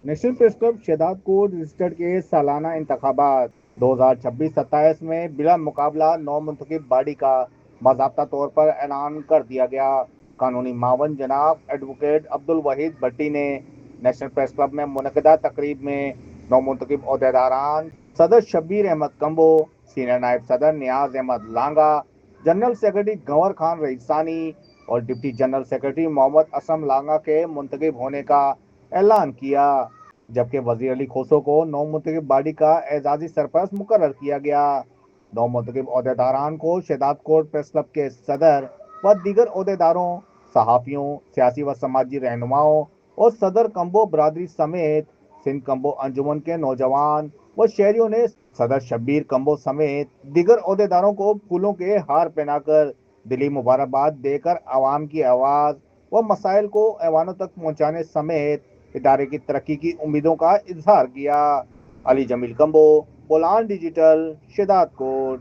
National press club Shahdad کوٹ registered کے سالانہ انتخابات 2026-27 میں بلا مقابلہ نو منتخب باڈی کا باضابطہ طور پر اعلان کر دیا گیا۔ قانونی معاون جناب ایڈوکیٹ عبدالوحید بھٹی نے نیشنل پریس کلب میں منعقدہ تقریب میں نو منتخب عہدیداران صدر شبیر احمد کمبو، سینئر نائب صدر نیاز احمد لانگا، جنرل سیکرٹری گنور خان رئیسانی اور ڈپٹی جنرل سیکرٹری محمد اسم لانگا کے منتخب ہونے کا اعلان کیا، جبکہ وزیر علی کھوسو کو نو منتخب باڈی کا اعزازی سرپرست مقرر کیا گیا۔ نو منتخب عہدیداران کو شہداد کوٹ پریس کلب کے صدر و دیگر عہدیداروں، صحافیوں، سیاسی و سماجی رہنماؤں اور صدر کمبو برادری سمیت سندھ کمبو انجمن کے نوجوان و شہریوں نے صدر شبیر کمبو سمیت دیگر عہدیداروں کو پھولوں کے ہار پہنا کر دلی مبارکباد دے کر عوام کی آواز و مسائل کو ایوانوں تک پہنچانے سمیت ادارے کی ترقی کی امیدوں کا اظہار کیا۔ علی جمیل کمبو، بولان ڈیجیٹل، شہداد کوٹ۔